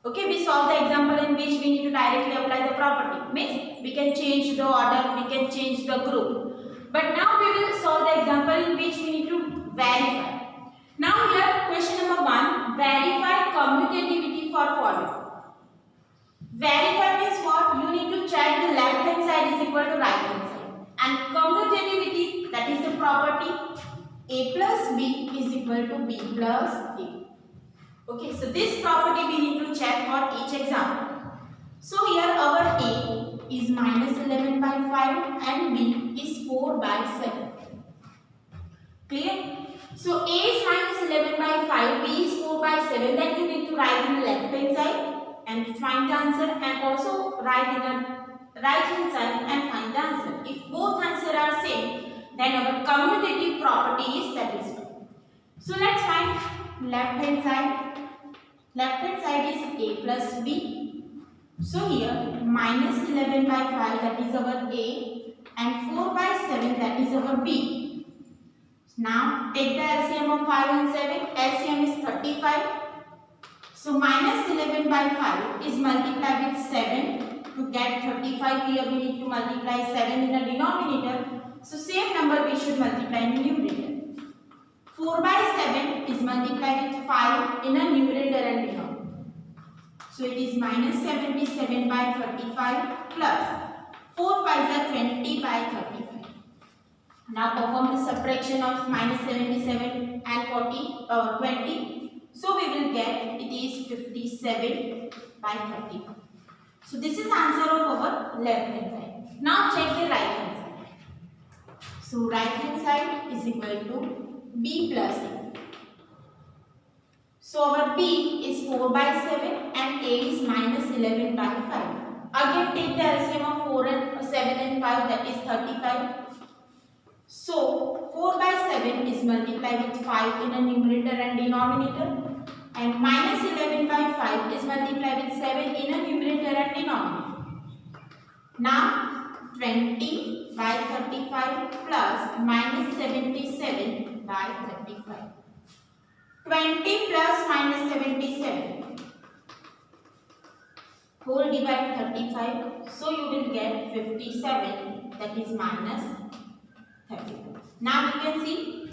Okay, we solve the example in which we need to directly apply the property. Means we can change the order, we can change the group. But now we will solve the example in which we need to verify. Now here question number 1, verify commutativity for following. Verify means what? You need to check the left hand side is equal to right hand side. And commutativity, that is the property a plus b is equal to b plus a. Okay, so this property we need to check for each example. So here our a is minus 11 by 5 and b is 4 by 7. Clear? So a is minus 11 by 5, b is 4 by 7. That you need to write in the left hand side and find the answer, and also write in the right hand side and find the answer. If both answers are same, then our commutative property is satisfied. So let's find left hand side. Left hand side is a plus b. So here minus 11 by 5, that is our a, and 4 by 7, that is our b. Now take the LCM of 5 and 7. LCM is 35. So minus 11 by 5 is multiplied with 7. To get 35 here we need to multiply 7 in the denominator. So same number we should multiply in the numerator. 4 by 7 is multiplied with 5 in a numerator and denominator. So it is minus 77 by 35 plus 4 5s are 20 by 35. Now perform the subtraction of minus 77 and 20. So we will get it is 57 by 35. So this is answer of our left hand side. Now check the right hand side. So right hand side is equal to b plus a. So our b is 4 by 7 and a is minus 11 by 5. Again take the LCM of 4 and 7 and 5, that is 35. So 4 by 7 is multiplied with 5 in a numerator and denominator, and minus 11 by 5 is multiplied with 7 in a numerator and denominator. Now 20 by 35 plus minus 77 by 35. 20 plus minus 77 whole divide 35. So you will get 57, that is minus 35. Now you can see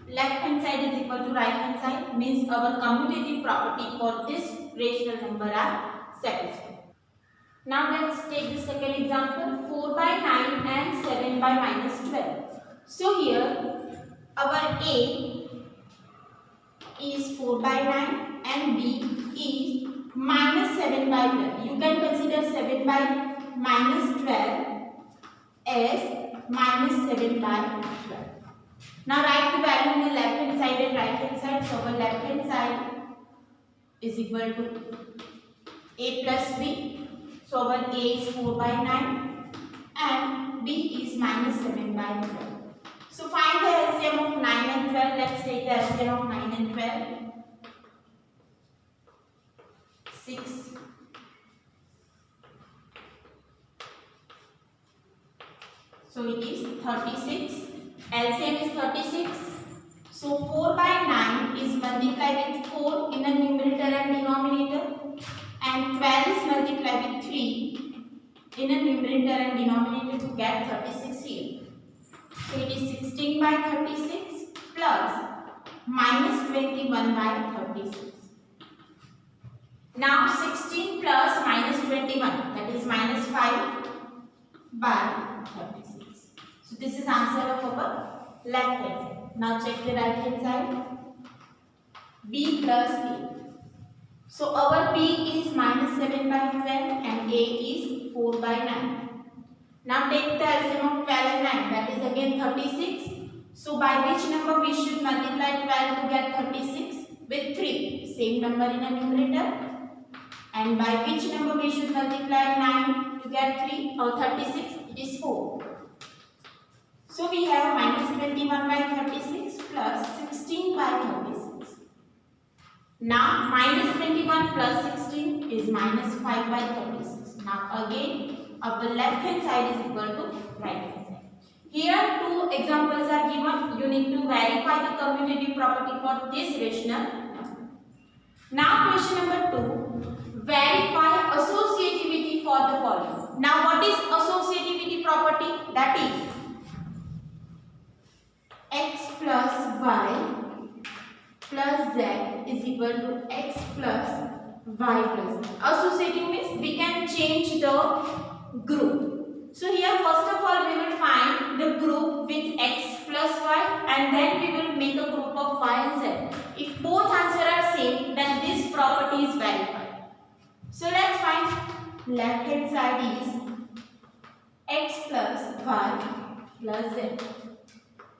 left hand side is equal to right hand side, means our commutative property for this rational number are satisfied. Now let's take the second example, 4 by 9 and 7 by minus 12. So here our a is 4 by 9 and b is minus 7 by 12. You can consider 7 by minus 12 as minus 7 by 12. Now write the value in the left hand side and right hand side. So our left hand side is equal to a plus b. So our a is 4 by 9 and b is minus 7 by 12. So find the LCM of 9 and 12. Let's take the LCM of 9 and 12. 6. So it is 36. LCM is 36. So 4 by 9 is multiplied with 4 in a numerator and denominator, and 12 is multiplied with 3 in a numerator and denominator to get 36 here. So it is 16 by 36 plus minus 21 by 36. Now 16 plus minus 21, that is minus 5 by 36. So this is answer of our left hand side. Now check the right hand side. B plus A. So our B is minus 7 by 12 and A is 4 by 9. Now take the LCM of 12 and 9, that is again 36. So by which number we should multiply 12 to get 36? With 3. Same number in a numerator. And by which number we should multiply 9 to get 3 or 36? It is 4. So we have minus 21 by 36 plus 16 by 36. Now minus 21 plus 16 is minus 5 by 36. Now again our left hand side is equal to right hand side. Here two examples are given. You need to verify the commutative property for this rational number. Now question number 2. verify associativity for the following. Now what is associativity property? That is x plus y plus z is equal to x plus y plus z. Associative means we can change the group. So here first of all we will find the group with x plus y and then we will make a group of y and z. If both answers are same, then this property is verified. So let's find left hand side is x plus y plus z.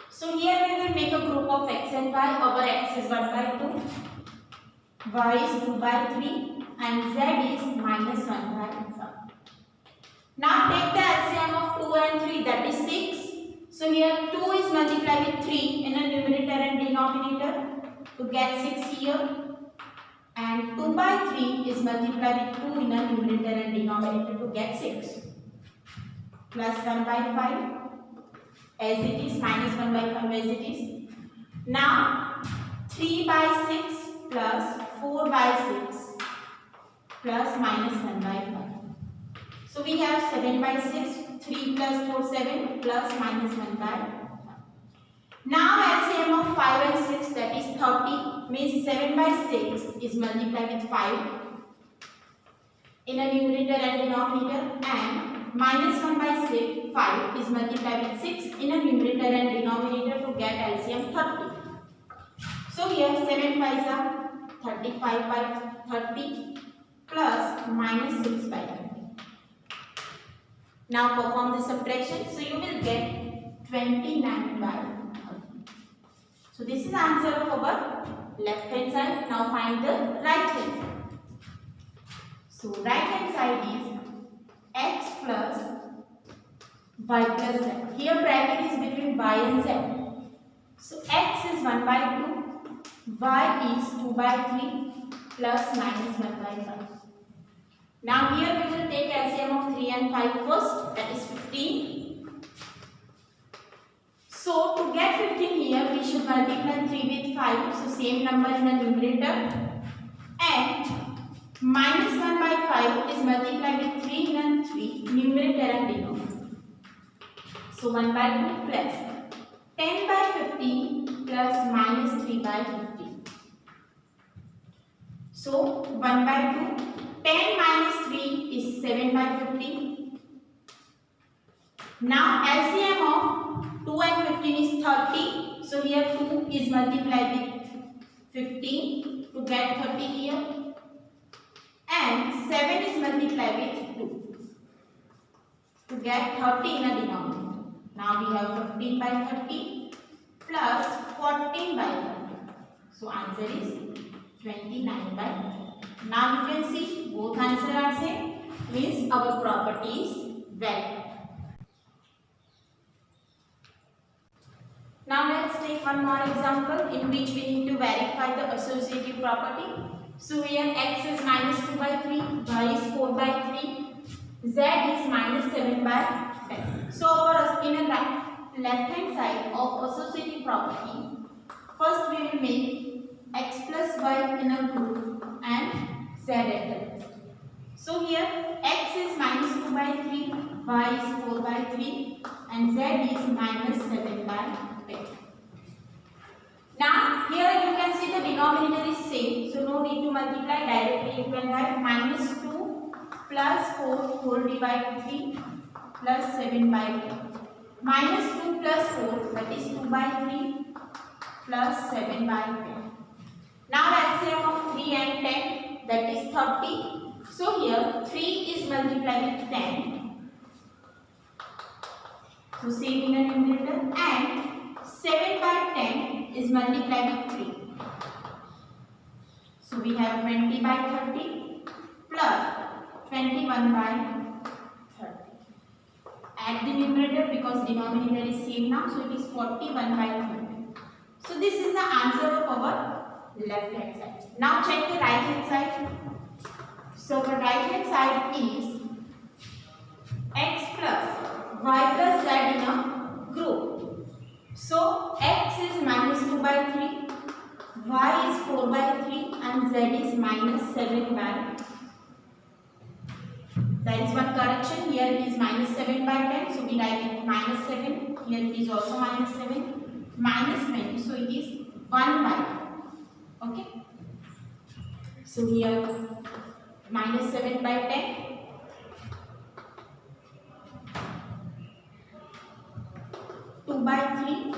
So here we will make a group of x and y. Our x is 1 by 2, y is 2 by 3 and z is minus 1 by 5. Now take the LCM of 2 and 3, that is 6. So here 2 is multiplied with 3 in a numerator and denominator to get 6 here, and 2 by 3 is multiplied with 2 in a numerator and denominator to get 6, plus 1 by 5 as it is, minus 1 by 5 as it is. Now 3 by 6 plus 4 by 6 plus minus 1 by 5. So we have 7 by 6, 3 plus 4, 7 plus minus 1 by 5. Now LCM of 5 and 6, that is 30, means 7 by 6 is multiplied with 5 in a numerator and denominator, and minus 1 by 6, 5 is multiplied with 6 in a numerator and denominator to get LCM 30. So here 7 5s are 35 by 30 plus minus 6 by 30. Now perform the subtraction, so you will get 29 by 30. So this is the answer of our left hand side. Now find the right hand side. So right hand side is x plus y plus z. Here bracket is between y and z. So x is 1 by 2, y is 2 by 3 plus minus 1 by 5. Now here we will take LCM of 3 and 5 first, that is 15. So to get 15 here we should multiply 3 with 5, so same number in the numerator, and minus 1 by 5 is multiplied with 3 and 3, numerator and denominator. So 1 by 2 plus 10 by 15 plus minus 3 by 15. So 1 by 2, 10 minus 3 is 7 by 15. Now LCM of 2 and 15 is 30. So here 2 is multiplied with 15 to get 30 here. And 7 is multiplied with 2 to get 30 in a denominator. Now we have 15 by 30 plus 14 by 30. So answer is 29 by 30. Now you can see both answers are same, means our property is verified. Now let's take one more example in which we need to verify the associative property. So here x is minus 2 by 3, y is 4 by 3, z is minus 7 by 10. So in a left hand side of associative property, first we will make x plus y in a group and z at the rest. So here x is minus 2 by 3, y is 4 by 3 and z is minus 7 by 10. Now here you can see the denominator is same, so no need to multiply, directly you can write minus 2 plus 4 whole divided 3 plus 7 by 10. Minus 2 plus 4, that is 2 by 3 plus 7 by 10. Now LCM of 3 and 10, that is 30. So here 3 is multiplied with 10. So same in the numerator, and 7 by 10 is multiplied with 3. So we have 20 by 30 plus 21 by 30. Add the numerator because denominator is same now, so it is 41 by 30. So this is the answer of our left hand side. Now check the right hand side. So the right hand side is x plus y plus z in a group. So x is minus 2 by 3, y is 4 by 3 and z is minus 7 by There is one correction. Here it is minus 7 by 10. So we write it minus 7. Here it is also minus 7. Minus 20. So it is 1 by 10. Okay. So here minus 7 by 10. 2 by 3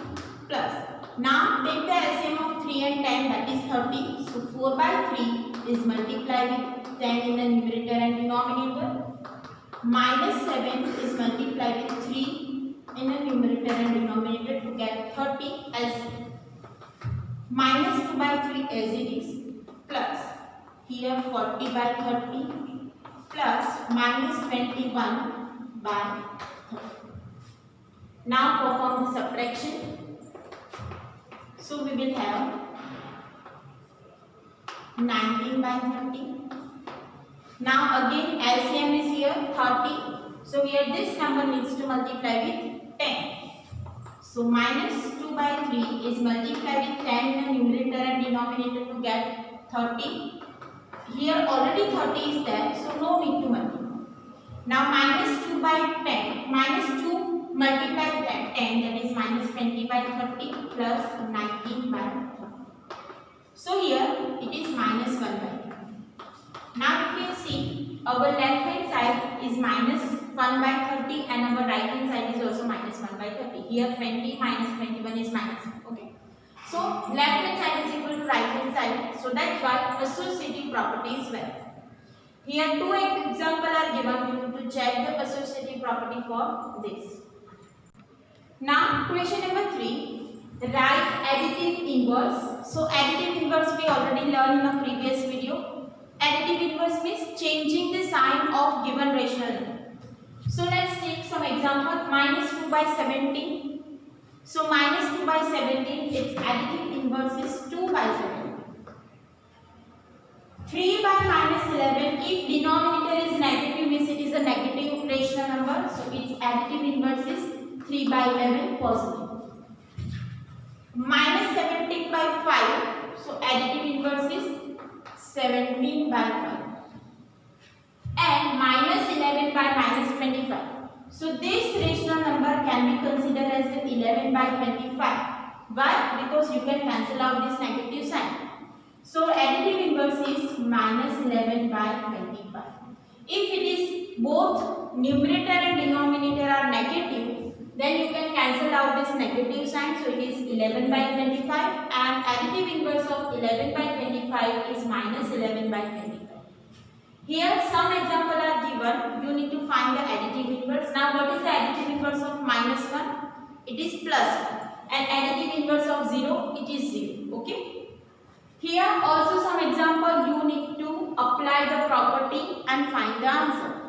plus. Now take the LCM of 3 and 10, that is 30. So 4 by 3 is multiplied with 10 in the numerator and denominator. Minus 7 is multiplied with 3 in the numerator and denominator to get 30 LCM. Minus 2 by 3 as it is plus here 40 by 30 plus minus 21 by 30. Now perform the subtraction. So we will have 19 by 30. Now again LCM is here 30. So here this number needs to multiply with 10. So minus 2 by 3 is multiplied with 10 in the numerator and denominator to get 30. Here already 30 is there, so no need to multiply. Now minus 2 by 10, minus 2 multiplied by 10, that is minus 20 by 30 plus 19 by 30. So here it is minus 1 by 30. Now you can see our left hand side is minus 1 by 30 and our right hand side is also minus 1 by 30. Here 20 minus 21 is minus 1. Okay. So left hand side is equal to right hand side. So that's why associative property is valid. Here two examples are given. You need to check the associative property for this. Now question number 3. Write additive inverse. So additive inverse we already learned in a previous video. Additive inverse means changing the sign of given rational number. So let's take some example. Minus 2 by 17. So minus 2 by 17, its additive inverse is 2 by 17. 3 by minus 11, if denominator is negative means it is a negative rational number. So its additive inverse is 3 by 11 positive. Minus 17 by 5, so additive inverse is 17 by 5. And minus 11 by minus 25. So this rational number can be considered as 11 by 25. Why? Because you can cancel out this negative sign. So additive inverse is minus 11 by 25. If it is both numerator and denominator are negative, then you can cancel out this negative sign. So it is 11 by 25 and additive inverse of 11 by 25 is minus 11 by 25. Here some examples are given. You need to find the additive inverse. Now what is the additive inverse of minus 1? It is plus 1. And additive inverse of 0, it is 0. Okay. Here also some example you need to apply the property and find the answer.